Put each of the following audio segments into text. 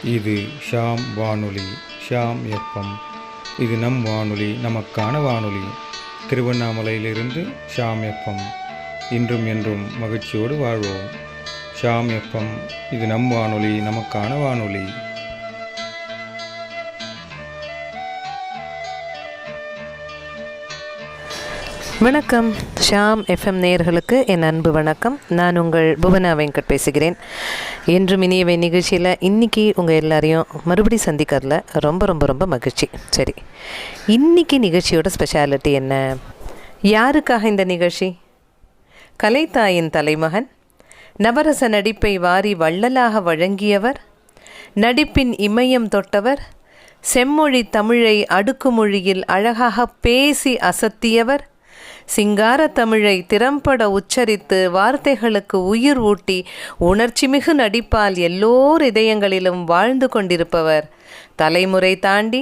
இது ஷாம் வானொலி, ஷாம் எஃப்எம். இது நம் வானொலி, நமக்கான வானொலி. திருவண்ணாமலையிலிருந்து ஷாம் எஃப்எம். இன்றும் என்றும் மகிழ்ச்சியோடு வாழ்வோம். ஷாம் எஃப்எம், இது நம் வானொலி, நமக்கான வானொலி. வணக்கம். ஷாம் எஃப்எம் நேயர்களுக்கு என் அன்பு வணக்கம். நான் உங்கள் புவனா வெங்கட் பேசுகிறேன். என்றும் இனியவை நிகழ்ச்சியில் இன்றைக்கி உங்கள் எல்லாரையும் மறுபடி சந்திக்கிறதுல ரொம்ப ரொம்ப ரொம்ப மகிழ்ச்சி. சரி, இன்றைக்கி நிகழ்ச்சியோட ஸ்பெஷாலிட்டி என்ன? யாருக்காக இந்த நிகழ்ச்சி? கலைத்தாயின் தலைமகன், நவரச நடிப்பை வாரி வள்ளலாக வழங்கியவர், நடிப்பின் இமயம் தொட்டவர், செம்மொழி தமிழை அடுக்குமொழியில் அழகாக பேசி அசத்தியவர், சிங்கார தமிழை திறம்பட உச்சரித்து வார்த்தைகளுக்கு உயிர் ஊட்டி உணர்ச்சிமிகு நடிப்பால் எல்லோர் இதயங்களிலும் வாழ்ந்து கொண்டிருப்பவர், தலைமுறை தாண்டி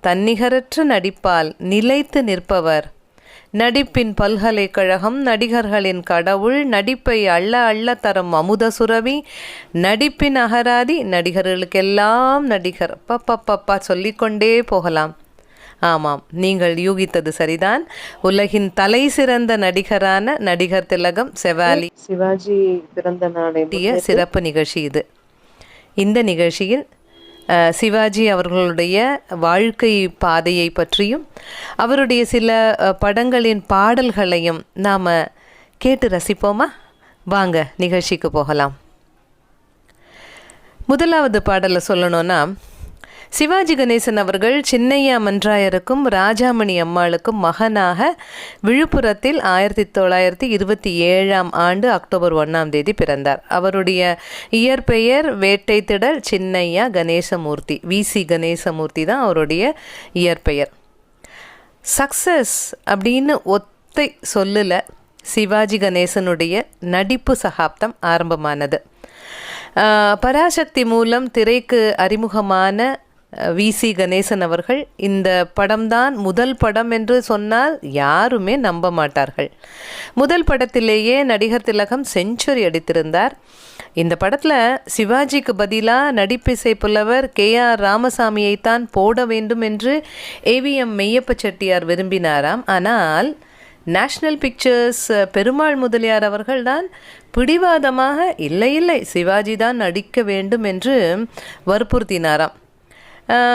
தன்னிகரற்ற நடிப்பால் நிலைத்து நிற்பவர், நடிப்பின் பல்கலைக்கழகம், நடிகர்களின் கடவுள், நடிப்பை அள்ள அள்ள தரும் அமுத சுரபி, நடிப்பின் அகராதி, நடிகர்களுக்கெல்லாம் நடிகர். பப்பப்பப்பா சொல்லிக்கொண்டே போகலாம். ஆமாம், நீங்கள் யூகித்தது சரிதான். உலகின் தலை சிறந்த நடிகரான நடிகர் திலகம் செவாலி சிவாஜி பிறந்த நாளைய சிறப்பு நிகழ்ச்சி இது. இந்த நிகழ்ச்சியில் சிவாஜி அவர்களுடைய வாழ்க்கை பாதையை பற்றியும் அவருடைய சில படங்களின் பாடல்களையும் நாம் கேட்டு ரசிப்போமா? வாங்க நிகழ்ச்சிக்கு போகலாம். முதலாவது பாடலை சொல்லணும்னா, சிவாஜி கணேசன் அவர்கள் சின்னையா மன்றாயருக்கும் ராஜாமணி அம்மாளுக்கும் மகனாக விழுப்புரத்தில் 1927 அக்டோபர் 1 பிறந்தார். அவருடைய இயற்பெயர் வேட்டை திடல் சின்னையா கணேசமூர்த்தி, விசி கணேசமூர்த்தி தான் அவருடைய இயற்பெயர். சக்சஸ் அப்படின்னு ஒத்தை சொல்லில் சிவாஜி கணேசனுடைய நடிப்பு சகாப்தம் ஆரம்பமானது. பராசக்தி மூலம் திரைக்கு அறிமுகமான விசி கணேசன் அவர்கள் இந்த படம்தான் முதல் படம் என்று சொன்னால் யாருமே நம்ப மாட்டார்கள். முதல் படத்திலேயே நடிகர் திலகம் செஞ்சுரி அடித்திருந்தார். இந்த படத்தில் சிவாஜிக்கு பதிலாக நடிப்பிசை புலவர் KR ராமசாமியைத்தான் போட வேண்டும் என்று AVM மெய்யப்ப செட்டியார் விரும்பினாராம். ஆனால் நேஷ்னல் பிக்சர்ஸ் பெருமாள் முதலியார் அவர்கள்தான் பிடிவாதமாக இல்லை சிவாஜி தான் நடிக்க வேண்டும் என்று வற்புறுத்தினாராம்.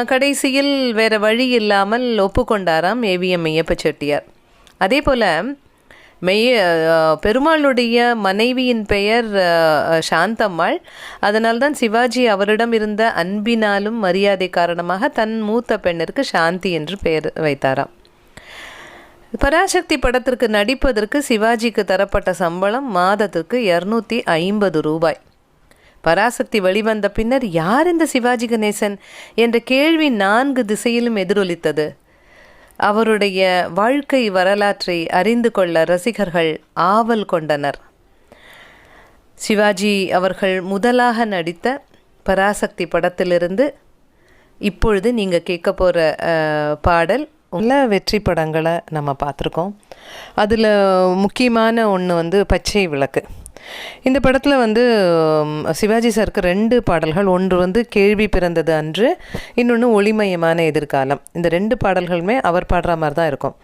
கடைசியில் வேறு வழி இல்லாமல் ஒப்புக்கொண்டாராம் AVM மெய்யப்ப செட்டியார். அதே போல் பெருமாளுடைய மனைவியின் பெயர் சாந்தம்மாள். அதனால்தான் சிவாஜி அவரிடம் இருந்த அன்பினாலும் மரியாதை காரணமாக தன் மூத்த பெண்ணிற்கு சாந்தி என்று பெயர் வைத்தாராம். பராசக்தி படத்திற்கு நடிப்பதற்கு சிவாஜிக்கு தரப்பட்ட சம்பளம் மாதத்திற்கு 250 ரூபாய். பராசக்தி வெளிவந்த பின்னர் யார் இந்த சிவாஜி கணேசன் என்ற கேள்வி 4 திசையிலும் எதிரொலித்தது. அவருடைய வாழ்க்கை வரலாற்றை அறிந்து கொள்ள ரசிகர்கள் ஆவல் கொண்டனர். சிவாஜி அவர்கள் முதலாக நடித்த பராசக்தி படத்திலிருந்து இப்பொழுது நீங்கள் கேட்க போகிற பாடல் நல்ல வெற்றி படங்களை நம்ம பார்த்துருக்கோம். அதில் முக்கியமான ஒன்று பச்சை விளக்கு. இந்த படத்தில் சிவாஜி சாருக்கு 2 பாடல்கள். ஒன்று கேள்வி பிறந்தது அன்று, இன்னொன்று ஒளிமயமான எதிர்காலம். இந்த 2 பாடல்களுமே அவர் பாடுற மாதிரி தான் இருக்கும்.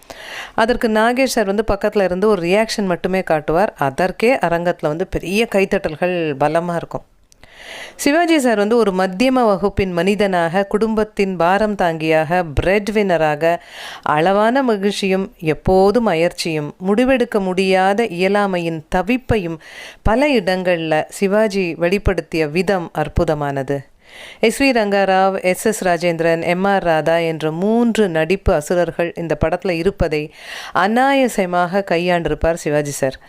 அதற்கு நாகேஷ் சார் பக்கத்தில் இருந்து ஒரு ரியாக்ஷன் மட்டுமே காட்டுவார். அதற்கே அரங்கத்தில் பெரிய கைத்தட்டல்கள் பலமாக இருக்கும். சிவாஜி சார் ஒரு மத்தியம வகுப்பின் மனிதனாக, குடும்பத்தின் பாரம் தாங்கியாக, பிரெட் வின்னராக, அளவான மகிழ்ச்சியும் எப்போதும் அயற்சியும், முடிவெடுக்க முடியாத இயலாமையின் தவிப்பையும் பல இடங்களில் சிவாஜி வெளிப்படுத்திய விதம் அற்புதமானது. SV Ranga Rao, SS Rajendran, MR Radha என்ற 3 நடிப்பு அசுரர்கள் இந்த படத்தில் இருப்பதை அநாயசமாக கையாண்டிருப்பார் சிவாஜி சார்.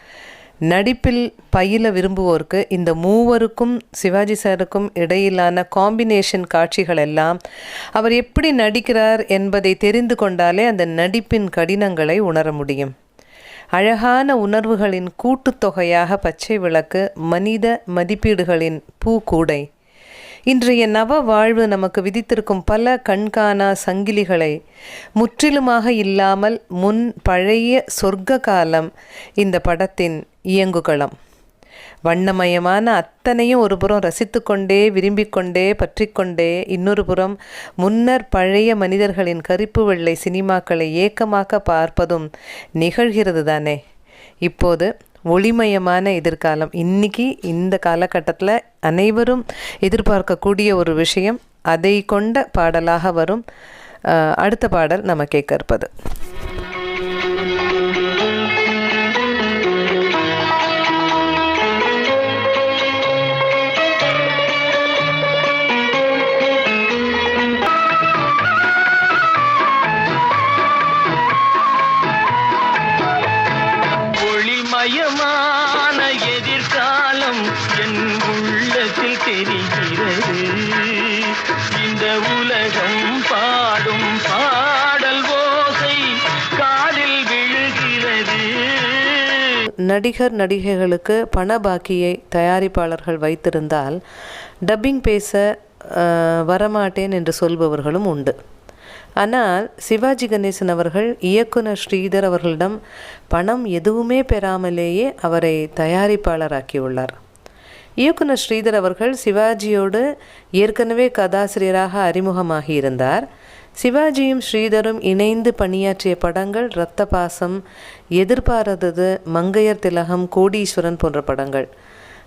நடிப்பில் பயில விரும்புவோருக்கு இந்த மூவருக்கும் சிவாஜி சாருக்கும் இடையிலான காம்பினேஷன் காட்சிகள் எல்லாம் அவர் எப்படி நடிக்கிறார் என்பதை தெரிந்து கொண்டாலே அந்த நடிப்பின் கடினங்களை உணர முடியும். அழகான உணர்வுகளின் கூட்டுத்தொகையாக பச்சை விளக்கு, மனித மதிப்பீடுகளின் பூக்கூடை. இன்றைய நவ வாழ்வு நமக்கு விதித்திருக்கும் பல கண்காணா சங்கிலிகளை முற்றிலுமாக இல்லாமல் முன் பழைய சொர்க்க காலம் இந்த படத்தின் இயங்குகளம். வண்ணமயமான அத்தனையும் ஒரு புறம் ரசித்து கொண்டே விரும்பிக் கொண்டே பற்றி கொண்டே இன்னொரு புறம் முன்னர் பழைய மனிதர்களின் கருப்பு வெள்ளை சினிமாக்களை ஏக்கமாக்க பார்ப்பதும் நிகழ்கிறது தானே. இப்போது ஒளிமயமான எதிர்காலம், இன்னைக்கு இந்த காலகட்டத்தில் அனைவரும் எதிர்பார்க்கக்கூடிய ஒரு விஷயம், அதை கொண்ட பாடலாக வரும் அடுத்த பாடல் நம்ம கேட்க இருப்பது. ஒளிமயமான எதிர்காலம் என் உள்ளத்தில் தெரிகிறது. இந்த உலகம் பாடும் பாடல் ஓசை காதில் விழுகிறது. நடிகர் நடிகைகளுக்கு பண பாக்கியை தயாரிப்பாளர்கள் வைத்திருந்தால் டப்பிங் பேச வரமாட்டேன் என்று சொல்பவர்களும் உண்டு. ஆனால் சிவாஜி கணேசன் அவர்கள் இயக்குனர் ஸ்ரீதர் அவர்களிடம் பணம் எதுவுமே பெறாமலேயே அவரை தயாரிப்பாளராக்கியுள்ளார். இயக்குனர் ஸ்ரீதர் அவர்கள் சிவாஜியோடு ஏற்கனவே கதாசிரியராக அறிமுகமாகி இருந்தார். சிவாஜியும் ஸ்ரீதரும் இணைந்து பணியாற்றிய படங்கள் இரத்த பாசம், எதிர்பாராதது, மங்கையர் திலகம், கோடீஸ்வரன் போன்ற படங்கள்.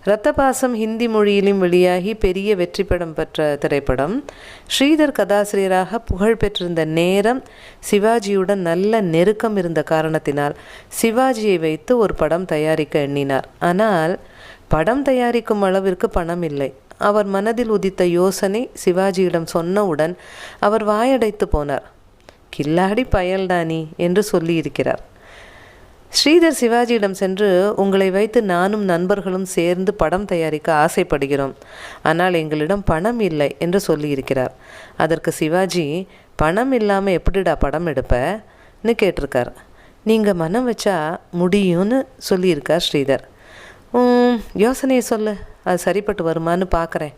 இரத்த பாசம் ஹிந்தி மொழியிலும் வெளியாகி பெரிய வெற்றி படம் பெற்ற திரைப்படம். ஸ்ரீதர் கதாசிரியராக புகழ் பெற்றிருந்த நேரம் சிவாஜியுடன் நல்ல நெருக்கம் இருந்த காரணத்தினால் சிவாஜியை வைத்து ஒரு படம் தயாரிக்க எண்ணினார். ஆனால் படம் தயாரிக்கும் அளவிற்கு பணம் இல்லை. அவர் மனதில் உதித்த யோசனை சிவாஜியிடம் சொன்னவுடன் அவர் வாயடைத்து போனார். கில்லாடி பயல்டானி என்று சொல்லியிருக்கிறார். ஸ்ரீதர் சிவாஜியிடம் சென்று, உங்களை வைத்து நானும் நண்பர்களும் சேர்ந்து படம் தயாரிக்க ஆசைப்படுகிறோம், ஆனால் எங்களிடம் பணம் இல்லை என்று சொல்லியிருக்கிறார். அதற்கு சிவாஜி, பணம் இல்லாமல் எப்படிடா படம் எடுப்பன்னு கேட்டிருக்கார். நீங்கள் மனம் வச்சா முடியும்னு சொல்லியிருக்கார் ஸ்ரீதர். யோசனையை சொல்லு, அது சரிப்பட்டு வருமானு பார்க்குறேன்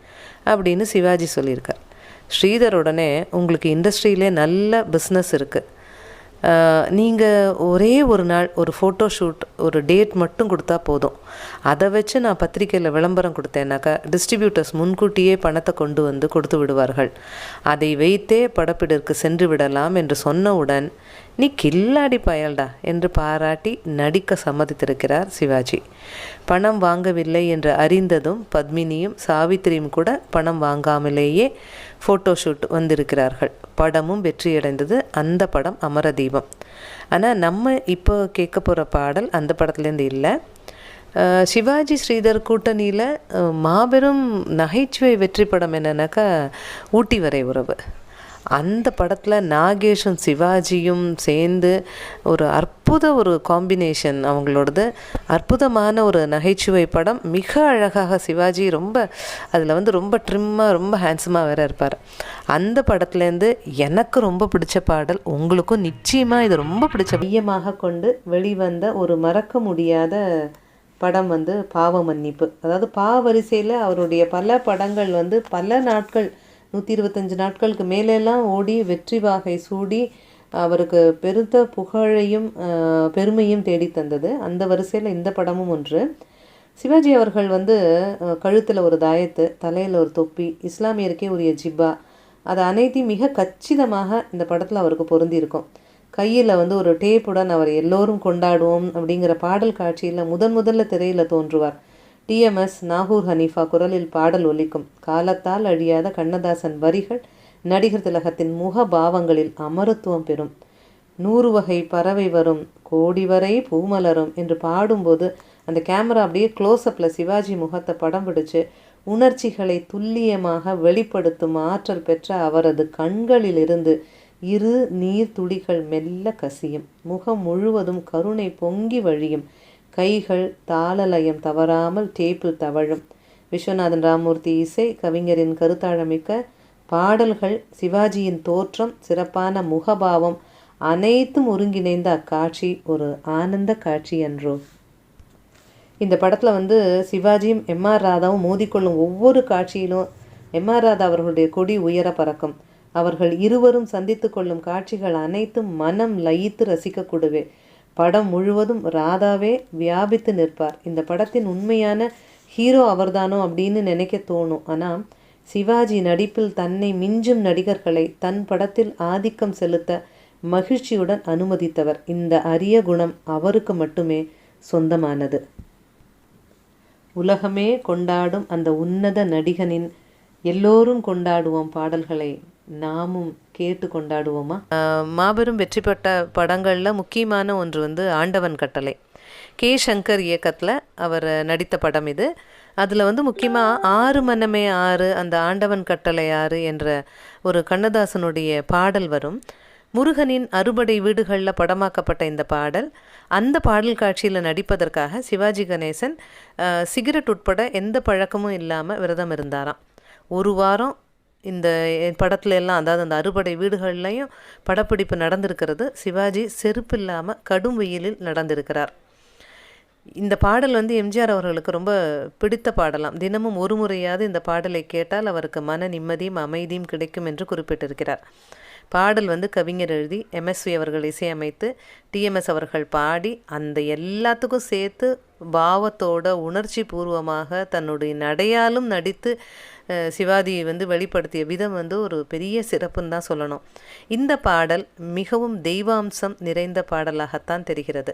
அப்படின்னு சிவாஜி சொல்லியிருக்கார். ஸ்ரீதர் உடனே, உங்களுக்கு இண்டஸ்ட்ரியிலே நல்ல பிஸ்னஸ் இருக்குது, நீங்கள் ஒரே ஒரு நாள் ஒரு ஃபோட்டோ ஷூட் ஒரு டேட் மட்டும் கொடுத்தா போதும், அதை வச்சு நான் பத்திரிக்கையில் விளம்பரம் கொடுத்தேன்னாக்கா டிஸ்ட்ரிபியூட்டர்ஸ் முன்கூட்டியே பணத்தை கொண்டு வந்து கொடுத்து விடுவார்கள், அதை வைத்தே படப்பிடிற்கு சென்று விடலாம் என்று சொன்னவுடன், நீ கில்லாடி பயல்டா என்று பாராட்டி நடிக்க சம்மதித்திருக்கிறார் சிவாஜி. பணம் வாங்கவில்லை என்று அறிந்ததும் பத்மினியும் சாவித்திரியும் கூட பணம் வாங்காமலேயே ஃபோட்டோஷூட் வந்திருக்கிறார்கள். படமும் வெற்றியடைந்தது. அந்த படம் அமரதீபம். ஆனால் நம்ம இப்போ கேட்க போகிற பாடல் அந்த படத்துலேருந்து இல்லை. சிவாஜி ஸ்ரீதர் கூட்டணியில் மாபெரும் நகைச்சுவை வெற்றி படம் என்னன்னாக்கா ஊட்டி வரை உறவு. அந்த படத்தில் நாகேஷும் சிவாஜியும் சேர்ந்து ஒரு காம்பினேஷன், அவங்களோடது அற்புதமான ஒரு நகைச்சுவை படம். மிக அழகாக சிவாஜி அதில் ரொம்ப ட்ரிம்மாக ரொம்ப ஹேண்ட்ஸமாக வேறு இருப்பார். அந்த படத்துலேருந்து எனக்கு ரொம்ப பிடிச்ச பாடல், உங்களுக்கும் நிச்சயமாக இது ரொம்ப பிடிச்ச மையமாக கொண்டு வெளிவந்த ஒரு மறக்க முடியாத படம் பாவ மன்னிப்பு. அதாவது பாவரிசையில் அவருடைய பல படங்கள் பல நாட்கள் 125 நாட்களுக்கு மேலெல்லாம் ஓடி வெற்றி வாகை சூடி அவருக்கு பெருத்த புகழையும் பெருமையும் தேடி தந்தது. அந்த வரிசையில் இந்த படமும் ஒன்று. சிவாஜி அவர்கள் கழுத்தில் ஒரு தாயத்து, தலையில் ஒரு தொப்பி, இஸ்லாமியருக்கே உரிய ஜிப்பா, அது அனைத்தையும் மிக கச்சிதமாக இந்த படத்தில் அவருக்கு பொருந்திருக்கும். கையில் ஒரு டேப்புடன் அவர் எல்லோரும் கொண்டாடுவோம் அப்படிங்கிற பாடல் காட்சியில் முதல்ல திரையில் தோன்றுவார். டிஎம்எஸ் நாகூர் ஹனீஃபா குரலில் பாடல் ஒலிக்கும். காலத்தால் அழியாத கண்ணதாசன் வரிகள் நடிகர் திலகத்தின் முக பாவங்களில் அமரத்துவம் பெறும். 100 வகை பறவை வரும், கோடி வரை பூமலரும் என்று பாடும்போது அந்த கேமரா அப்படியே க்ளோஸ்அப்பில் சிவாஜி முகத்தை படம் பிடிச்சு உணர்ச்சிகளை துல்லியமாக வெளிப்படுத்தும் ஆற்றல் பெற்ற அவரது கண்களிலிருந்து இரு நீர் துளிகள் மெல்ல கசியும். முகம் முழுவதும் கருணை பொங்கி வழியும். கைகள் தாளலயம் தவறாமல் டேப்பில் தவழும். விஸ்வநாதன் ராமூர்த்தி இசை, கவிஞரின் கருத்தாழமிக்க பாடல்கள், சிவாஜியின் தோற்றம், சிறப்பான முகபாவம் அனைத்தும் ஒருங்கிணைந்த அக்காட்சி ஒரு ஆனந்த காட்சி என்றோ. இந்த படத்தில் சிவாஜியும் எம்ஆர் ராதாவும் மோதிக்கொள்ளும் ஒவ்வொரு காட்சியிலும் எம்ஆர் ராதா அவர்களுடைய கொடி உயர பறக்கும். அவர்கள் இருவரும் சந்தித்து கொள்ளும் காட்சிகள் அனைத்தும் மனம் லயித்து ரசிக்கக்கூடவே. படம் முழுவதும் ராதாவே வியாபித்து நிற்பார். இந்த படத்தின் உண்மையான ஹீரோ அவர்தானோ அப்படின்னு நினைக்க தோணும். ஆனால் சிவாஜி நடிப்பில் தன்னை மிஞ்சும் நடிகர்களை தன் படத்தில் ஆதிக்கம் செலுத்த மகிழ்ச்சியுடன் அனுமதித்தவர். இந்த அரிய குணம் அவருக்கு மட்டுமே சொந்தமானது. உலகமே கொண்டாடும் அந்த உன்னத நடிகனின் எல்லோரும் கொண்டாடுவோம் பாடல்களை நாமும் கேட்டு கொண்டாடுவோமா? மாபெரும் வெற்றி பெற்ற படங்களில் முக்கியமான ஒன்று வந்து ஆண்டவன் கட்டளை. கே சங்கர் இயக்கத்தில் அவர் நடித்த படம் இது. அதில் வந்து முக்கியமாக ஆறு மனமே ஆறு, அந்த ஆண்டவன் கட்டளை ஆறு என்ற ஒரு கண்ணதாசனுடைய பாடல் வரும். முருகனின் அறுபடை வீடுகளில் படமாக்கப்பட்ட இந்த பாடல், அந்த பாடல் காட்சியில் நடிப்பதற்காக சிவாஜி கணேசன் சிகரெட் உட்பட எந்த பழக்கமும் இல்லாமல் விரதம் இருந்தாராம். ஒரு வாரம் இந்த படத்துல எல்லாம், அதாவது அந்த அறுபடை வீடுகள்லையும் படப்பிடிப்பு நடந்திருக்கிறது. சிவாஜி செருப்பு இல்லாமல் கடும் வெயிலில் நடந்திருக்கிறார். இந்த பாடல் வந்து எம்ஜிஆர் அவர்களுக்கு ரொம்ப பிடித்த பாடலாம். தினமும் ஒரு முறையாவது இந்த பாடலை கேட்டால் அவருக்கு மன நிம்மதியும் அமைதியும் கிடைக்கும் என்று குறிப்பிட்டிருக்கிறார். பாடல் வந்து கவிஞர் எழுதி எம்எஸ்வி அவர்கள் இசையமைத்து டிஎம்எஸ் அவர்கள் பாடி, அந்த எல்லாத்துக்கும் சேர்த்து பாவத்தோட உணர்ச்சி பூர்வமாக தன்னுடைய நடையாலும் நடித்து சிவாஜி வந்து வெளிப்படுத்திய விதம் வந்து ஒரு பெரிய சிறப்புன்னு தான் சொல்லணும். இந்த பாடல் மிகவும் தெய்வாம்சம் நிறைந்த பாடலாகத்தான் தெரிகிறது.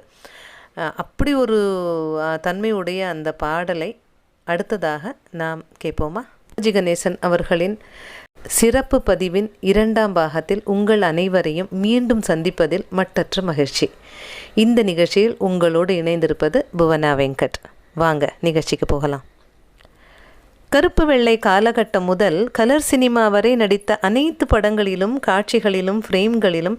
அப்படி ஒரு தன்மையுடைய அந்த பாடலை அடுத்ததாக நாம் கேட்போமா? சிவாஜி கணேசன் அவர்களின் சிறப்பு பதிவின் 2ஆம் பாகத்தில் உங்கள் அனைவரையும் மீண்டும் சந்திப்பதில் மட்டற்ற மகிழ்ச்சி. இந்த நிகழ்ச்சியில் உங்களோடு இணைந்திருப்பது புவனா வெங்கட். வாங்க நிகழ்ச்சிக்கு போகலாம். கருப்பு வெள்ளை காலகட்டம் முதல் கலர் சினிமா வரை நடித்த அனைத்து படங்களிலும் காட்சிகளிலும் ஃப்ரேம்களிலும்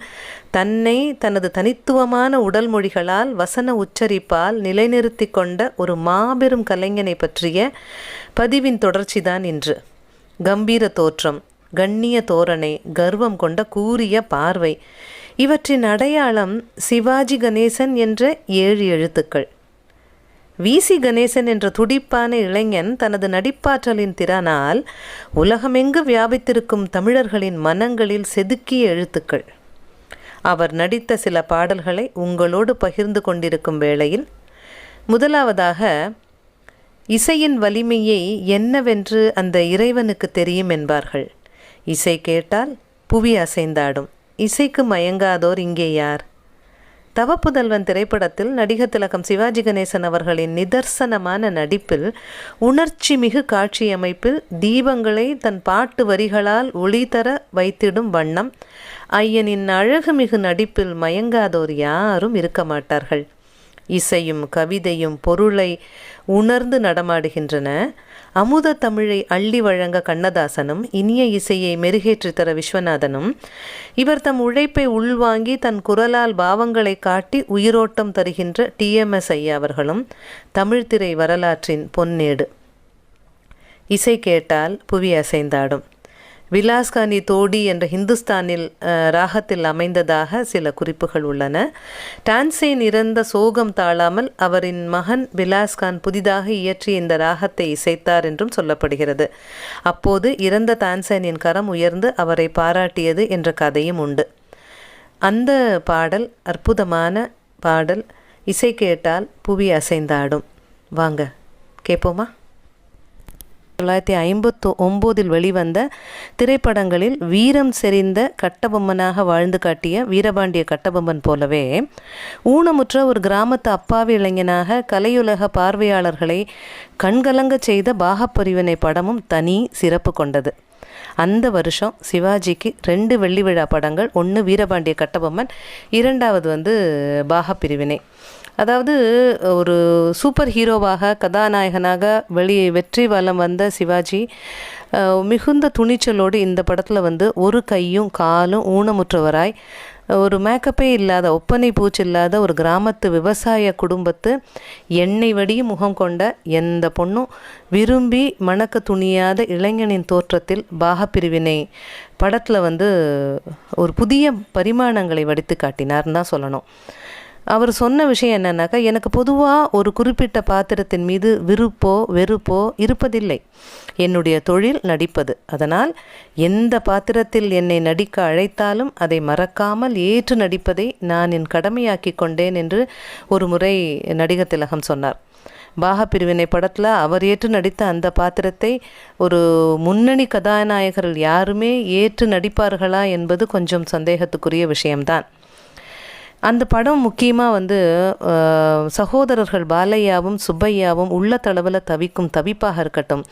தன்னை தனது தனித்துவமான உடல் மொழிகளால் வசன உச்சரிப்பால் நிலைநிறுத்தி கொண்ட ஒரு மாபெரும் கலைஞனை பற்றிய பதிவின் தொடர்ச்சிதான் இன்று. கம்பீர தோற்றம், கண்ணிய தோரணை, கர்வம் கொண்ட கூரிய பார்வை, இவற்றின் அடையாளம் சிவாஜி கணேசன் என்ற 7 எழுத்துக்கள். விசி கணேசன் என்ற துடிப்பான இளைஞன் தனது நடிப்பாற்றலின் திறனால் உலகமெங்கு வியாபித்திருக்கும் தமிழர்களின் மனங்களில் செதுக்கிய எழுத்துக்கள். அவர் நடித்த சில பாடல்களை உங்களோடு பகிர்ந்து கொண்டிருக்கும் வேளையில், முதலாவதாக, இசையின் வலிமையை என்னவென்று அந்த இறைவனுக்கு தெரியும் என்பார்கள். இசை கேட்டால் புவி அசைந்தாடும். இசைக்கு மயங்காதோர் இங்கே யார்? தவப்புதல்வன் திரைப்படத்தில் நடிகர் திலகம் சிவாஜி கணேசன் அவர்களின் நிதர்சனமான நடிப்பில், உணர்ச்சி மிகு காட்சி அமைப்பில் தீபங்களை தன் பாட்டு வரிகளால் ஒளி தர வைத்திடும் வண்ணம் ஐயனின் அழகுமிகு நடிப்பில் மயங்காதோர் யாரும் இருக்க மாட்டார்கள். இசையும் கவிதையும் பொருளை உணர்ந்து நடமாடுகின்றன. அமுத தமிழை அள்ளி வழங்க கண்ணதாசனும் இனிய இசையை மெருகேற்றி தர விஸ்வநாதனும், இவர் தம் உழைப்பை உள்வாங்கி தன் குரலால் பாவங்களை காட்டி உயிரோட்டம் தருகின்ற டிஎம்எஸ் ஐயா அவர்களும் தமிழ்த்திரை வரலாற்றின் பொன்னேடு. இசை கேட்டால் புவி அசைந்தாடும். விலாஸ்கானி தோடி என்ற ஹிந்துஸ்தானில் ராகத்தில் அமைந்ததாக சில குறிப்புகள் உள்ளன. டான்சேன் இறந்த சோகம் தாழாமல் அவரின் மகன் விலாஸ்கான் புதிதாக இயற்றிய இந்த ராகத்தை இசைத்தார் என்றும் சொல்லப்படுகிறது. அப்போது இறந்த டான்சேனின் கரம் உயர்ந்து அவரை பாராட்டியது என்ற கதையும் உண்டு. அந்த பாடல் அற்புதமான பாடல். இசை கேட்டால் புவி அசைந்தாடும். வாங்க கேட்போமா? 1959 வெளிவந்த திரைப்படங்களில் வீரம் செறிந்த கட்டபொம்மனாக வாழ்ந்து காட்டிய வீரபாண்டிய கட்டபொம்மன் போலவே, ஊனமுற்ற ஒரு கிராமத்து அப்பாவி இளைஞனாக கலையுலக பார்வையாளர்களை கண்கலங்க செய்த பாகப்பிரிவினை படமும் தனி சிறப்பு கொண்டது. அந்த வருஷம் சிவாஜிக்கு 2 வெள்ளி விழா படங்கள். ஒன்று வீரபாண்டிய கட்டபொம்மன், 2வது பாகப்பிரிவினை. அதாவது ஒரு சூப்பர் ஹீரோவாக கதாநாயகனாக வெற்றி வலம் வந்த சிவாஜி மிகுந்த துணிச்சலோடு இந்த படத்தில் ஒரு கையும் காலும் ஊனமுற்றவராய், ஒரு மேக்கப்பே இல்லாத, ஒப்பனை பூச்சி இல்லாத ஒரு கிராமத்து விவசாய குடும்பத்து எண்ணெய் வடியும் முகம் கொண்ட எந்த பொண்ணும் விரும்பி மணக்க துணியாத இளைஞனின் தோற்றத்தில் பாகப்பிரிவினை படத்தில் ஒரு புதிய பரிமாணங்களை வடித்து காட்டினார்னு தான் சொல்லணும். அவர் சொன்ன விஷயம் என்னன்னாக்கா, எனக்கு பொதுவாக ஒரு குறிப்பிட்ட பாத்திரத்தின் மீது விருப்போ வெறுப்போ இருப்பதில்லை. என்னுடைய தொழில் நடிப்பது. அதனால் எந்த பாத்திரத்தில் என்னை நடிக்க அழைத்தாலும் அதை மறக்காமல் ஏற்று நடிப்பதை நான் என் கடமையாக்கி கொண்டேன் என்று ஒரு முறை நடிகர் திலகம் சொன்னார். பாக பிரிவினை படத்தில் அவர் ஏற்று நடித்த அந்த பாத்திரத்தை ஒரு முன்னணி கதாநாயகர்கள் யாருமே ஏற்று நடிப்பார்களா என்பது கொஞ்சம் சந்தேகத்துக்குரிய விஷயம்தான். அந்த படம் முக்கியமாக சகோதரர்கள் பாலையாவும் சுப்பையாவும் உள்ளத்தளவில் தவிக்கும் தவிப்பாக இருக்கட்டும்,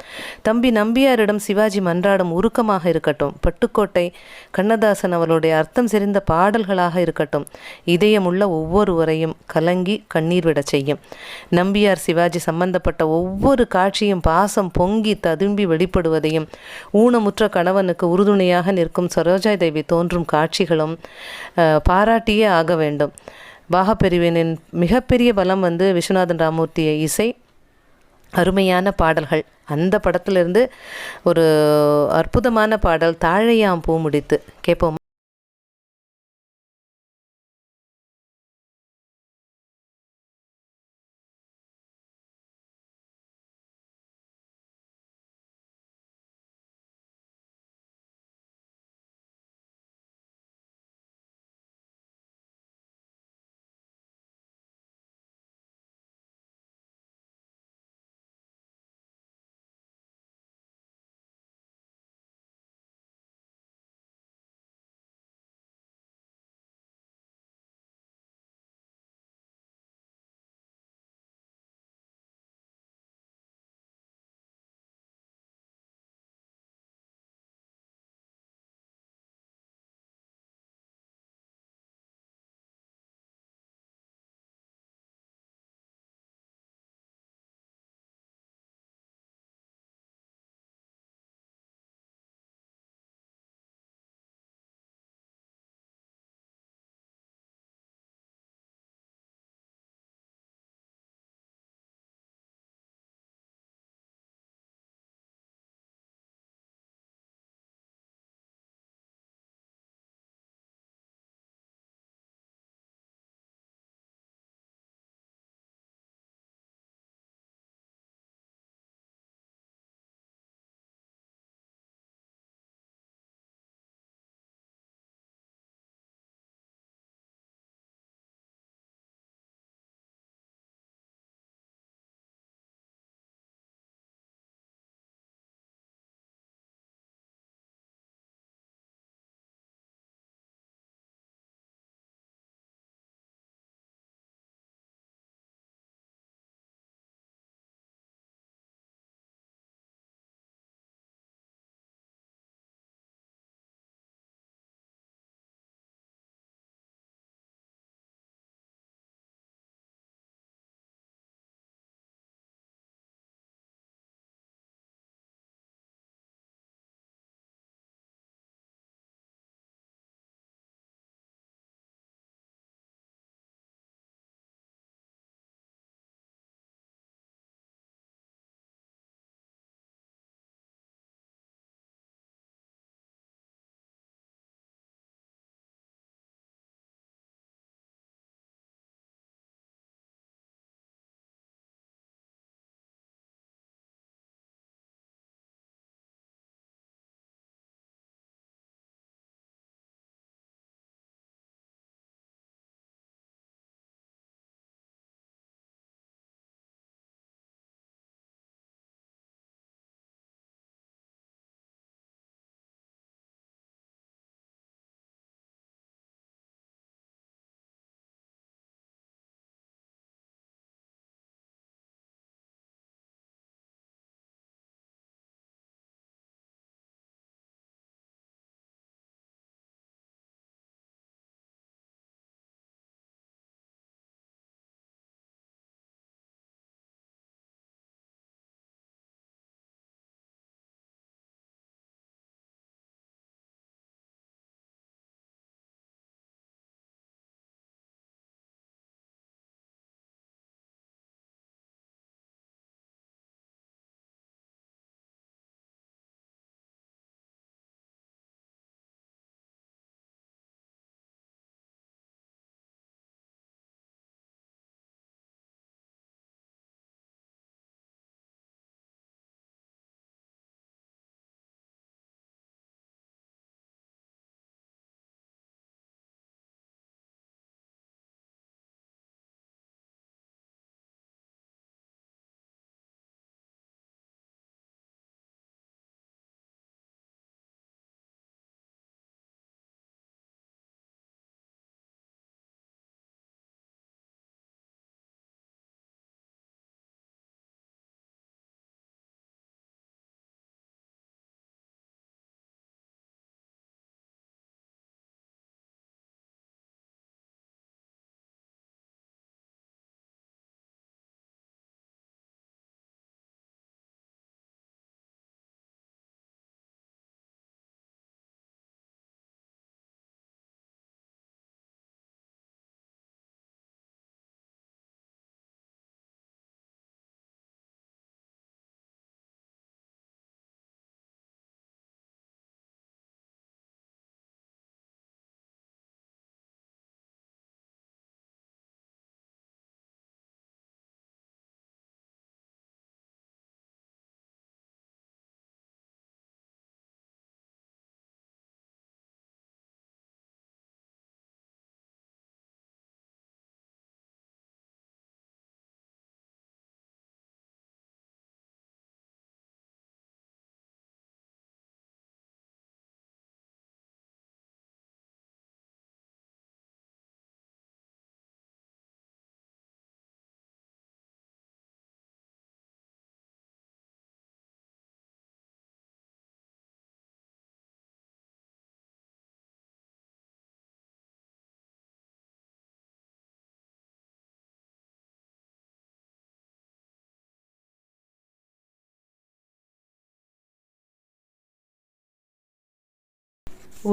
தம்பி நம்பியாரிடம் சிவாஜி மன்றாடும் உருக்கமாக இருக்கட்டும், பட்டுக்கோட்டை கண்ணதாசன் அவளுடைய அர்த்தம் செறிந்த பாடல்களாக இருக்கட்டும், இதயமுள்ள ஒவ்வொருவரையும் கலங்கி கண்ணீர் விட செய்யும். நம்பியார் சிவாஜி சம்பந்தப்பட்ட ஒவ்வொரு காட்சியும் பாசம் பொங்கி ததும்பி வெளிப்படுவதையும், ஊனமுற்ற கணவனுக்கு உறுதுணையாக நிற்கும் சரோஜா தேவி தோன்றும் காட்சிகளும் பாராட்டியே ஆக வேண்டும். பாகப்பிரிவினின் மிகப்பெரிய பலம் விஸ்வநாதன் ராமூர்த்திய இசை, அருமையான பாடல்கள். அந்த படத்திலிருந்து ஒரு அற்புதமான பாடல் தாழையாம் பூ முடித்து கேட்போம்.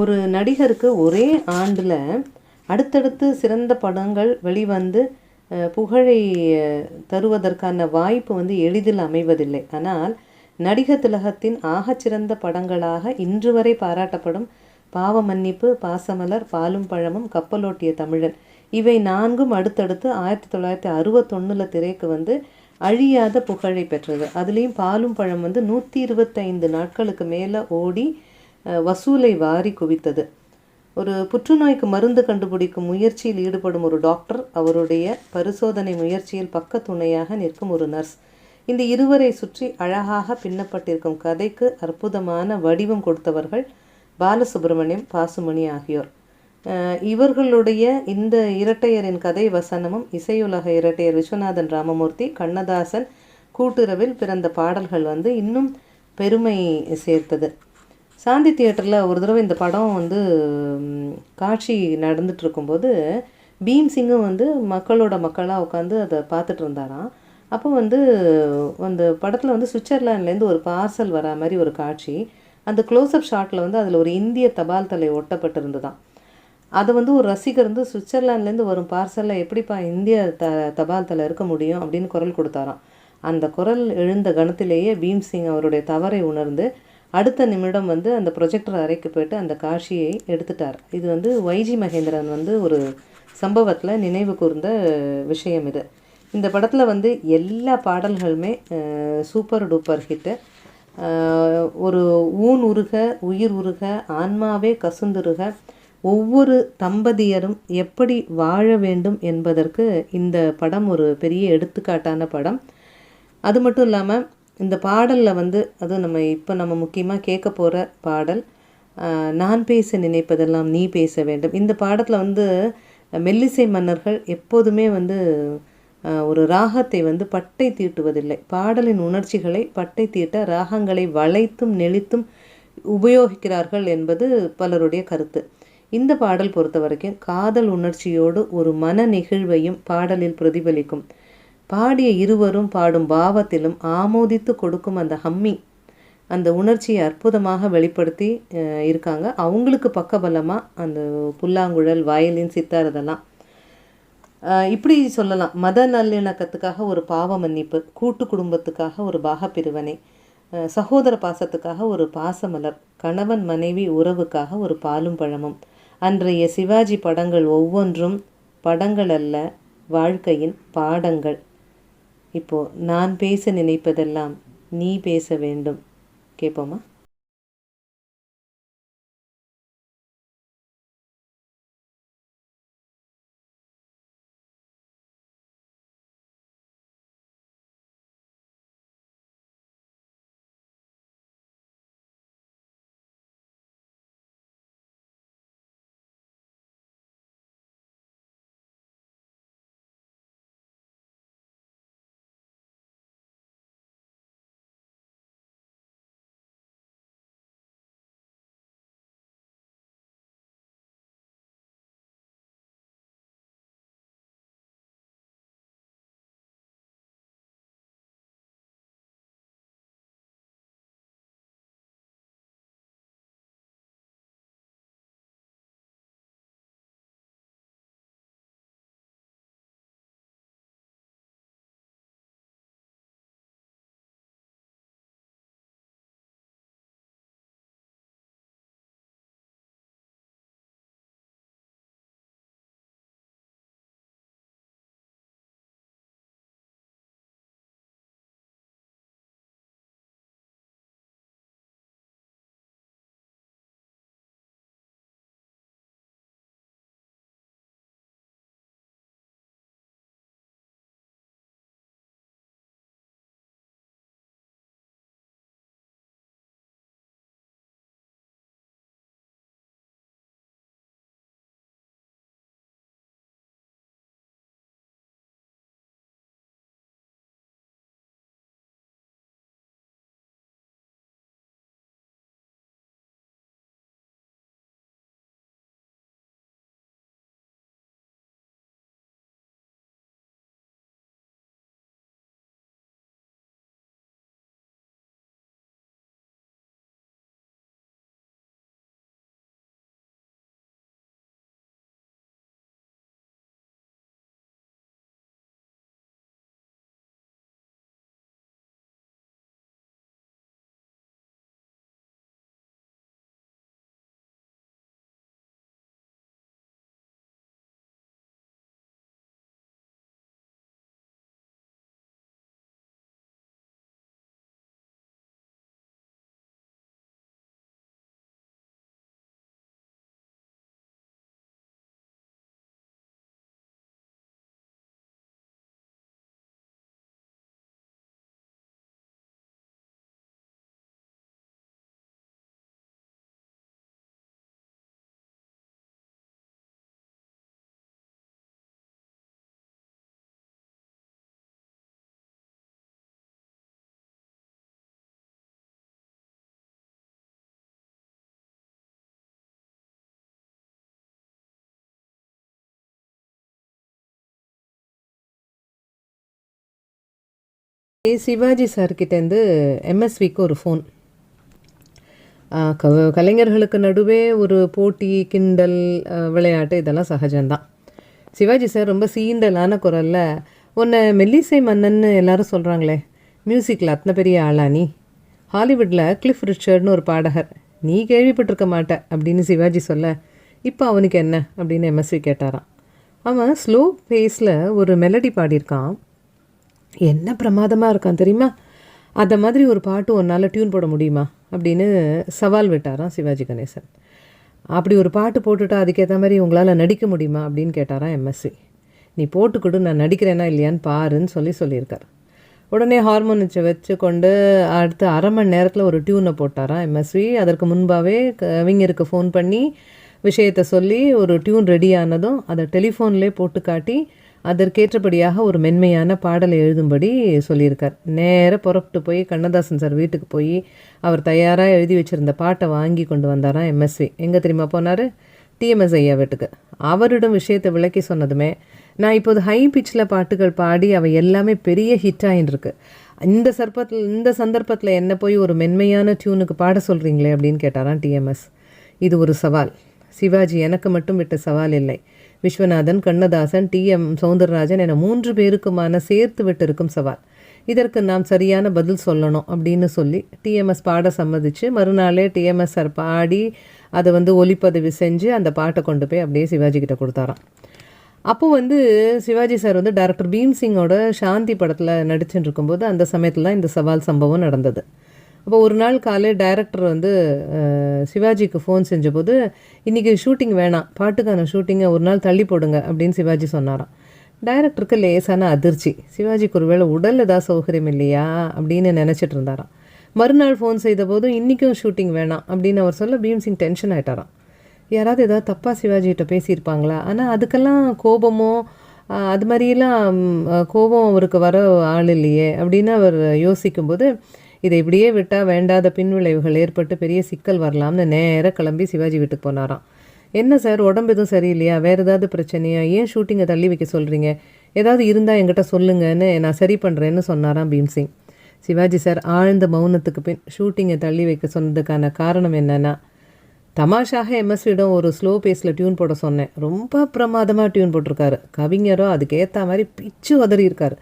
ஒரு நடிகருக்கு ஒரே ஆண்டில் அடுத்தடுத்து சிறந்த படங்கள் வெளிவந்து புகழை தருவதற்கான வாய்ப்பு வந்து எளிதில் அமைவதில்லை. ஆனால் நடிகர் திலகத்தின் ஆகச்சிறந்த படங்களாக இன்று வரை பாராட்டப்படும் பாவ மன்னிப்பு, பாசமலர், பாலும் பழமும், கப்பலோட்டிய தமிழன் இவை 4ம் அடுத்தடுத்து 1961 திரைக்கு வந்து அழியாத புகழை பெற்றது. அதுலேயும் பாலும் பழம் வந்து 125 நாட்களுக்கு மேலே ஓடி வசூலை வாரி குவித்தது. ஒரு புற்றுநோய்க்கு மருந்து கண்டுபிடிக்கும் முயற்சியில் ஈடுபடும் ஒரு டாக்டர், அவருடைய பரிசோதனை முயற்சியில் பக்க துணையாக நிற்கும் ஒரு நர்ஸ், இந்த இருவரை சுற்றி அழகாக பின்னப்பட்டிருக்கும் கதைக்கு அற்புதமான வடிவம் கொடுத்தவர்கள் பாலசுப்ரமணியம், பாசுமணி ஆகியோர். இவர்களுடைய இந்த இரட்டையரின் கதை வசனமும் இசையுலக இரட்டையர் விஸ்வநாதன் ராமமூர்த்தி, கண்ணதாசன் கூட்டுறவில் பிறந்த பாடல்கள் வந்து இன்னும் பெருமை சேர்த்தது. சாந்தி தியேட்டரில் ஒரு தடவை இந்த படம் வந்து காட்சி நடந்துட்டு இருக்கும்போது பீம்சிங்கும் வந்து மக்களாக உட்காந்து அதை பார்த்துட்டு இருந்தாராம். அப்போ வந்து அந்த படத்தில் வந்து சுவிட்சர்லாண்ட்லேருந்து ஒரு பார்சல் வரா மாதிரி ஒரு காட்சி. அந்த க்ளோஸ்அப் ஷாட்டில் வந்து அதில் ஒரு இந்திய தபால் தலை ஒட்டப்பட்டிருந்துதான். அதை வந்து ஒரு ரசிகர் வந்து சுவிட்சர்லாண்ட்லேருந்து வரும் பார்சலில் எப்படிப்பா இந்திய தபால் தலை இருக்க முடியும் அப்படின்னு குரல் கொடுத்தாராம். அந்த குரல் எழுந்த கணத்திலேயே பீம்சிங் அவருடைய தவறை உணர்ந்து அடுத்த நிமிடம் வந்து அந்த ப்ரொஜெக்டர் அறைக்கு போய்ட்டு அந்த காட்சியை எடுத்துட்டார். இது வந்து வைஜி மகேந்திரன் வந்து ஒரு சம்பவத்தில் நினைவு கூர்ந்த விஷயம் இது. இந்த படத்தில் வந்து எல்லா பாடல்களுமே சூப்பர் டூப்பர் ஹிட்டு. ஒரு ஊன் உருக, உயிர் உருக, ஆன்மாவே கசுந்துருக, ஒவ்வொரு தம்பதியரும் எப்படி வாழ வேண்டும் என்பதற்கு இந்த படம் ஒரு பெரிய எடுத்துக்காட்டான படம். அது மட்டும் இல்லாமல் இந்த பாடலில் வந்து அதுவும் நம்ம முக்கியமாக கேட்க போகிற பாடல் நான் பேச நினைப்பதெல்லாம் நீ பேச வேண்டும். இந்த பாடத்தில் வந்து மெல்லிசை மன்னர்கள் எப்போதுமே வந்து ஒரு ராகத்தை வந்து பட்டை தீட்டுவதில்லை. பாடலின் உணர்ச்சிகளை பட்டை தீட்ட ராகங்களை வளைத்தும் நெளித்தும் உபயோகிக்கிறார்கள் என்பது பலருடைய கருத்து. இந்த பாடல் பொறுத்த வரைக்கும் காதல் உணர்ச்சியோடு ஒரு மன நெகிழ்வையும் பாடலில் பிரதிபலிக்கும். பாடிய இருவரும் பாடும் பாவத்திலும் ஆமோதித்து கொடுக்கும் அந்த ஹம்மிங், அந்த உணர்ச்சியை அற்புதமாக வெளிப்படுத்தி இருக்காங்க. அவங்களுக்கு பக்கபலமாக அந்த புல்லாங்குழல், வயலின், சித்தார் இதெல்லாம் இப்படி சொல்லலாம். மத நல்லிணக்கத்துக்காக ஒரு பாவ மன்னிப்பு, கூட்டு குடும்பத்துக்காக ஒரு பாகப்பிரிவினை, சகோதர பாசத்துக்காக ஒரு பாசமலர், கணவன் மனைவி உறவுக்காக ஒரு பாலும் பழமும். அன்றைய சிவாஜி படங்கள் ஒவ்வொன்றும் படங்கள் அல்ல, வாழ்க்கையின் பாடங்கள். இப்போது நான் பேச நினைப்பதெல்லாம் நீ பேச வேண்டும். கேட்போமா? சிவாஜி சார்கிட்டேருந்து எம்எஸ்விக்கு ஒரு ஃபோன். கலைஞர்களுக்கு நடுவே ஒரு போட்டி, கிண்டல், விளையாட்டு இதெல்லாம் சகஜம்தான். சிவாஜி சார் ரொம்ப சீண்டலான குரலில், உன்னை மெல்லிசை மன்னன்னு எல்லாரும் சொல்கிறாங்களே, மியூசிக்கில் அத்தனை பெரிய ஆளா நீ? ஹாலிவுட்டில் கிளிஃப் ரிச்சர்ட்னு ஒரு பாடகர், நீ கேள்விப்பட்டிருக்க மாட்ட அப்படின்னு சிவாஜி சொல்ல, இப்போ அவனுக்கு என்ன அப்படின்னு எம்எஸ்வி கேட்டாராம். அவன் ஸ்லோ பேஸில் ஒரு மெலடி பாடியிருக்கான். என்ன பிரமாதமாக இருக்கான் தெரியுமா? அதை மாதிரி ஒரு பாட்டு ஒன்றால் டியூன் போட முடியுமா அப்படின்னு சவால் விட்டாராம் சிவாஜி கணேசன். அப்படி ஒரு பாட்டு போட்டுட்டா அதுக்கேற்ற மாதிரி உங்களால் நடிக்க முடியுமா அப்படின்னு கேட்டாராம் எம்எஸ்வி. நீ போட்டுக்கொடு, நான் நடிக்கிறேன்னா இல்லையான்னு பாருன்னு சொல்லியிருக்கார். உடனே ஹார்மோனிச்சை வச்சு கொண்டு அடுத்து அரை மணி நேரத்தில் ஒரு டியூனை போட்டாராம் எம்எஸ்வி. அதற்கு முன்பாகவே கவிஞருக்கு ஃபோன் பண்ணி விஷயத்தை சொல்லி ஒரு டியூன் ரெடி ஆனதும் அதை டெலிஃபோன்லேயே போட்டு காட்டி அதற்கேற்றபடியாக ஒரு மென்மையான பாடலை எழுதும்படி சொல்லியிருக்கார். நேராக புறப்பட்டு போய் கண்ணதாசன் சார் வீட்டுக்கு போய் அவர் தயாராக எழுதி வச்சுருந்த பாட்டை வாங்கி கொண்டு வந்தாராம் எம்எஸ்வி. எங்கே தெரியுமா போனார்? டிஎம்எஸ் ஐயா வீட்டுக்கு. அவரிடம் விஷயத்தை விளக்கி சொன்னதுமே, நான் இப்போது ஹை பிச்சில் பாட்டுகள் பாடி அவை எல்லாமே பெரிய ஹிட் ஆகிட்டுருக்கு, இந்த சந்தர்ப்பத்தில் என்ன போய் ஒரு மென்மையான டியூனுக்கு பாட சொல்கிறீங்களே அப்படின்னு கேட்டாராம் டிஎம்எஸ். இது ஒரு சவால். சிவாஜி எனக்கு மட்டும் விட்ட சவால் இல்லை, விஸ்வநாதன், கண்ணதாசன், டிஎம் சௌந்தரராஜன் என 3 பேருக்குமான சேர்த்து விட்டு இருக்கும் சவால். இதற்கு நாம் சரியான பதில் சொல்லணும் அப்படின்னு சொல்லி டிஎம்எஸ் பாட சம்மதிச்சு மறுநாளே டிஎம்எஸ் சார் பாடி அதை ஒலிப்பதிவு செஞ்சு அந்த பாட்டை கொண்டு போய் அப்படியே சிவாஜி கிட்ட கொடுத்தாராம். அப்போது சிவாஜி சார் டைரக்டர் பீம்சிங்கோட சாந்தி படத்தில் நடிச்சுட்டு இருக்கும்போது அந்த சமயத்தில் தான் இந்த சவால் சம்பவம் நடந்தது. அப்போ ஒரு நாள் காலை டைரக்டர் சிவாஜிக்கு ஃபோன் செஞ்சபோது, இன்றைக்கி ஷூட்டிங் வேணாம், பாட்டுக்கான ஷூட்டிங்கை ஒரு நாள் தள்ளி போடுங்க அப்படின்னு சிவாஜி சொன்னாராம். டைரக்டருக்கு லேசான அதிர்ச்சி. சிவாஜிக்கு ஒரு வேளை உடல் ஏதாவது சௌகரியம் இல்லையா அப்படின்னு நினச்சிட்டு இருந்தாராம். மறுநாள் ஃபோன் செய்த போதும் இன்றைக்கும் ஷூட்டிங் வேணாம் அப்படின்னு அவர் சொல்ல பீம்சிங் டென்ஷன் ஆகிட்டாராம். யாராவது ஏதாவது தப்பாக சிவாஜிகிட்ட பேசியிருப்பாங்களா? ஆனால் அதுக்கெல்லாம் கோபமோ அது மாதிரியெல்லாம் கோபம் அவருக்கு வர ஆள் இல்லையே அப்படின்னு அவர் யோசிக்கும்போது, இதை இப்படியே விட்டால் வேண்டாத பின்விளைவுகள் ஏற்பட்டு பெரிய சிக்கல் வரலாம்னு நேராக கிளம்பி சிவாஜி வீட்டுக்கு போனாராம். என்ன சார், உடம்பு எதுவும் சரியில்லையா? வேறு ஏதாவது பிரச்சனையா? ஏன் ஷூட்டிங்கை தள்ளி வைக்க சொல்கிறீங்க? ஏதாவது இருந்தால் என்கிட்ட சொல்லுங்கன்னு நான் சரி பண்ணுறேன்னு சொன்னாராம் பீம்சிங். சிவாஜி சார் ஆழ்ந்த மௌனத்துக்கு பின் ஷூட்டிங்கை தள்ளி வைக்க சொன்னதுக்கான காரணம் என்னென்னா, தமாஷாக எம்எஸ்விடம் ஒரு ஸ்லோ பேஸில் டியூன் போட சொன்னேன், ரொம்ப பிரமாதமாக டியூன் போட்டிருக்காரு, கவிஞரோ அதுக்கேற்ற மாதிரி பிச்சு உதறியிருக்காரு.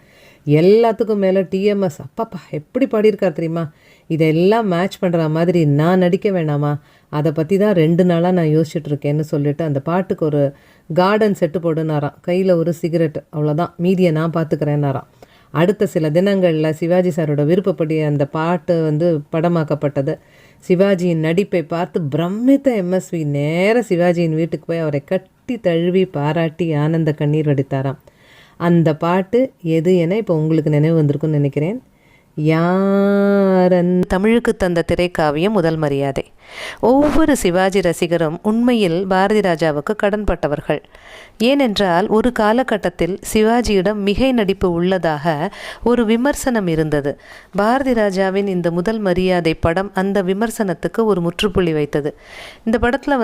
எல்லாத்துக்கும் மேலே டிஎம்எஸ் அப்பப்பா எப்படி பாடியிருக்கார் தெரியுமா? இதெல்லாம் மேட்ச் பண்ணுற மாதிரி நான் நடிக்க வேணாமா? அதை பற்றி தான் 2 நாளாக நான் யோசிச்சுட்ருக்கேன்னு சொல்லிவிட்டு அந்த பாட்டுக்கு ஒரு கார்டன் செட்டு போடுனாராம். கையில் ஒரு சிகரெட், அவ்வளோதான், மீதியை நான் பார்த்துக்கிறேன்னாராம். அடுத்த சில தினங்களில் சிவாஜி சாரோட விருப்பப்படி அந்த பாட்டு படமாக்கப்பட்டது. சிவாஜியின் நடிப்பை பார்த்து பிரமித்த எம்எஸ்வி நேராக சிவாஜியின் வீட்டுக்கு போய் அவரை கட்டி தழுவி பாராட்டி ஆனந்த கண்ணீர் வடித்தாராம். அந்த பாட்டு எது என இப்போ உங்களுக்கு நினைவு வந்திருக்குன்னு நினைக்கிறேன். யாரன் தமிழுக்கு தந்த திரைக்காவியம் முதல் மரியாதை. ஒவ்வொரு சிவாஜி ரசிகரும் உண்மையில் பாரதி ராஜாவுக்கு கடன்பட்டவர்கள். ஏனென்றால் ஒரு காலகட்டத்தில் சிவாஜியிடம் மிகை நடிப்பு உள்ளதாக ஒரு விமர்சனம் இருந்தது. பாரதி ராஜாவின் இந்த முதல் மரியாதை படம் அந்த விமர்சனத்துக்கு ஒரு முற்றுப்புள்ளி வைத்தது. இந்த படத்தில்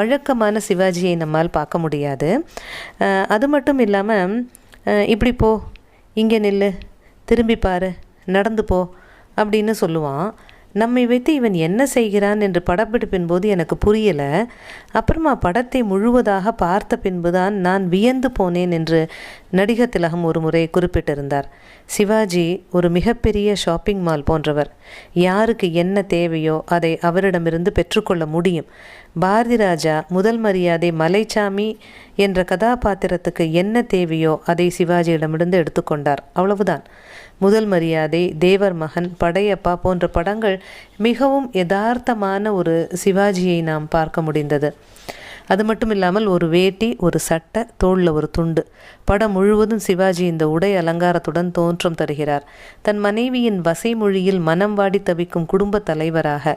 வழக்கமான சிவாஜியை நம்மால் பார்க்க முடியாது. அது மட்டும் இல்லாமல் இப்படி போ, இங்கே நில்லு, திரும்பி பாரு, நடந்து போ அப்படின்னு சொல்லுவான். நம்மை வைத்து இவன் என்ன செய்கிறான் என்று படப்பிடிப்பின் போது எனக்கு புரியலை. அப்புறமா படத்தை முழுவதாக பார்த்த பின்புதான் நான் வியந்து போனேன் என்று நடிகர் திலகம் ஒரு முறை குறிப்பிட்டிருந்தார். சிவாஜி ஒரு மிகப்பெரிய ஷாப்பிங் மால் போன்றவர். யாருக்கு என்ன தேவையோ அதை அவரிடமிருந்து பெற்றுக்கொள்ள முடியும். பாரதி ராஜா முதல் மரியாதை மலைச்சாமி என்ற கதாபாத்திரத்துக்கு என்ன தேவையோ அதை சிவாஜியிடமிருந்து எடுத்துக்கொண்டார், அவ்வளவுதான். முதல் மரியாதை, தேவர் மகன், படையப்பா போன்ற படங்கள் மிகவும் யதார்த்தமான ஒரு சிவாஜியை நாம் பார்க்க முடிந்தது. அது மட்டும் இல்லாமல் ஒரு வேட்டி, ஒரு சட்டை, தோளில் ஒரு துண்டு. படம் முழுவதும் சிவாஜி இந்த உடை அலங்காரத்துடன் தோற்றம் தருகிறார். தன் மனைவியின் வசைமொழியில் மனம் வாடி தவிக்கும் குடும்ப தலைவராக,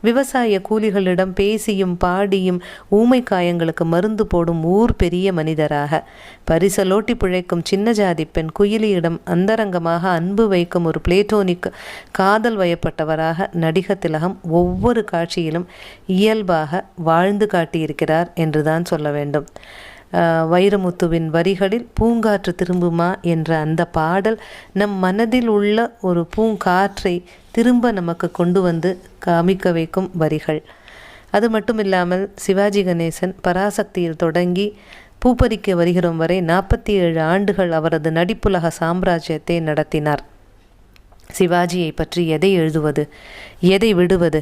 விவசாய கூலிகளிடம் பேசியும் பாடியும் ஊமை காயங்களுக்கு மருந்து போடும் ஊர் பெரிய மனிதராக, பரிசலோட்டி பிழைக்கும் சின்ன ஜாதி பெண் குயிலியிடம் அந்தரங்கமாக அன்பு வைக்கும் ஒரு பிளேட்டோனிக் காதல் வயப்பட்டவராக நடிகர் திலகம் ஒவ்வொரு காட்சியிலும் இயல்பாக வாழ்ந்து காட்டியிருக்கிறார் என்றுதான் சொல்ல வேண்டும். வைரமுத்துவின் வரிகளில் பூங்காற்று திரும்புமா என்ற அந்த பாடல் நம் மனதில் உள்ள ஒரு பூங்காற்றை திரும்ப நமக்கு கொண்டு வந்து காமிக்க வைக்கும் வரிகள். அது மட்டும் இல்லாமல் சிவாஜி கணேசன் பராசக்தியில் தொடங்கி பூப்பறிக்க வருகிறோம் வரை 47 ஆண்டுகள் அவரது நடிப்புலக சாம்ராஜ்யத்தை நடத்தினார். சிவாஜியை பற்றி எதை எழுதுவது, எதை விடுவது?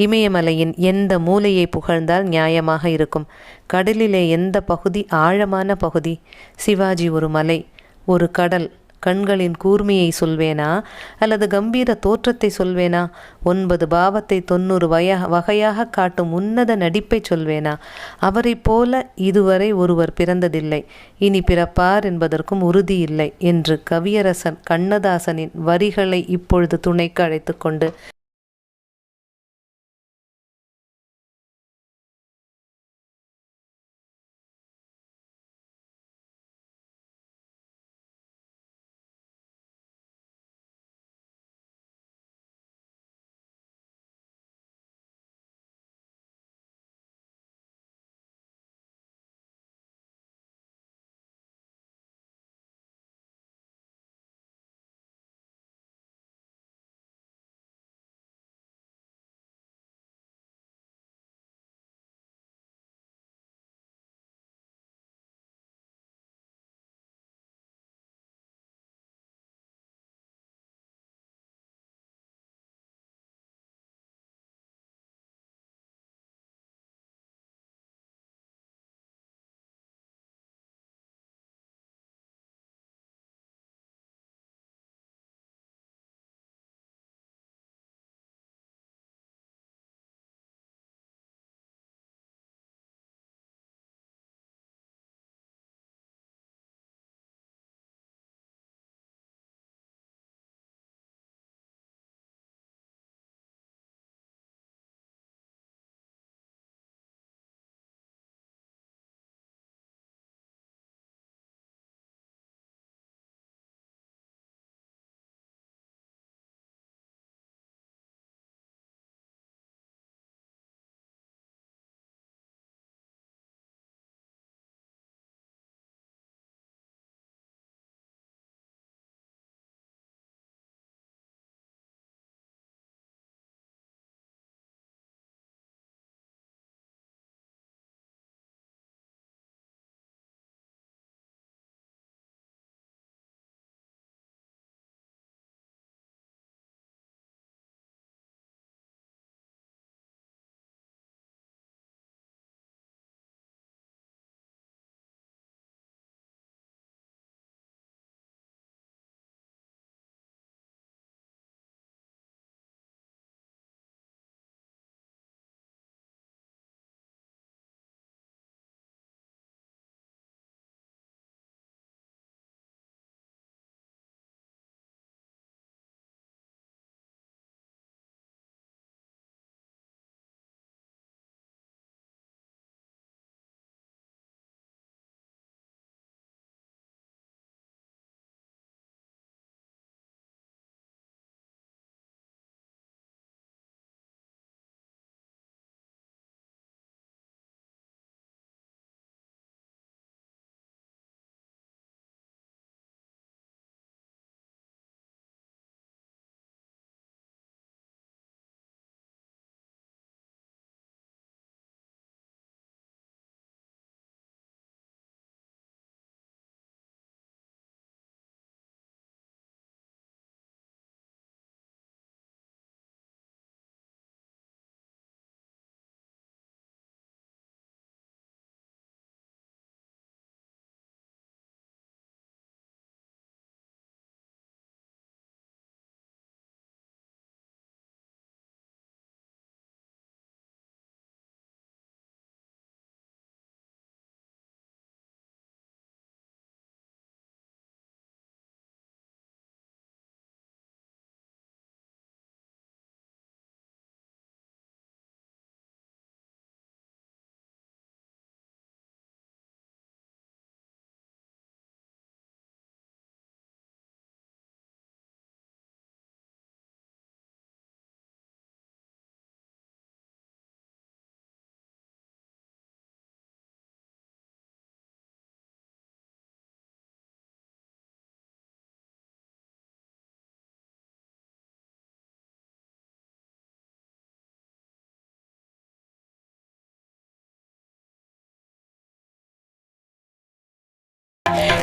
இமயமலையின் எந்த மூலையை புகழ்ந்தால் நியாயமாக இருக்கும்? கடலிலே எந்த பகுதி ஆழமான பகுதி? சிவாஜி ஒரு மலை, ஒரு கடல். கண்களின் கூர்மையை சொல்வேனா அல்லது கம்பீர தோற்றத்தை சொல்வேனா? 9 பாவத்தை 90 வகையாக காட்டும் உன்னத நடிப்பை சொல்வேனா? அவரை போல இதுவரை ஒருவர் பிறந்ததில்லை, இனி பிறப்பார் என்பதற்கும் உறுதி இல்லை என்று கவியரசன் கண்ணதாசனின் வரிகளை இப்பொழுது துணைக்கு அழைத்து கொண்டு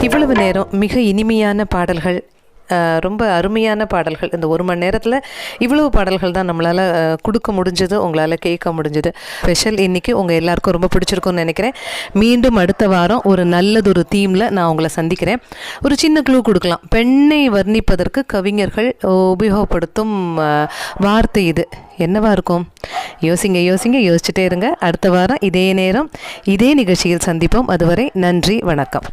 இவ்வளவு நேரம் மிக இனிமையான பாடல்கள், ரொம்ப அருமையான பாடல்கள். இந்த 1 மணி நேரத்தில் இவ்வளவு பாடல்கள் தான் நம்மளால் கொடுக்க முடிஞ்சது, உங்களால் கேட்க முடிஞ்சது. ஸ்பெஷல் இன்றைக்கி உங்கள் எல்லாருக்கும் ரொம்ப பிடிச்சிருக்கும்னு நினைக்கிறேன். மீண்டும் அடுத்த வாரம் ஒரு நல்லதொரு தீமில் நான் உங்களை சந்திக்கிறேன். ஒரு சின்ன க்ளூ கொடுக்கலாம். பெண்ணை வர்ணிப்பதற்கு கவிஞர்கள் உபயோகப்படுத்தும் வார்த்தை இது என்னவா இருக்கும்? யோசிச்சுட்டே இருங்க. அடுத்த வாரம் இதே நேரம் இதே நிகழ்ச்சியில் சந்திப்போம். அதுவரை நன்றி, வணக்கம்.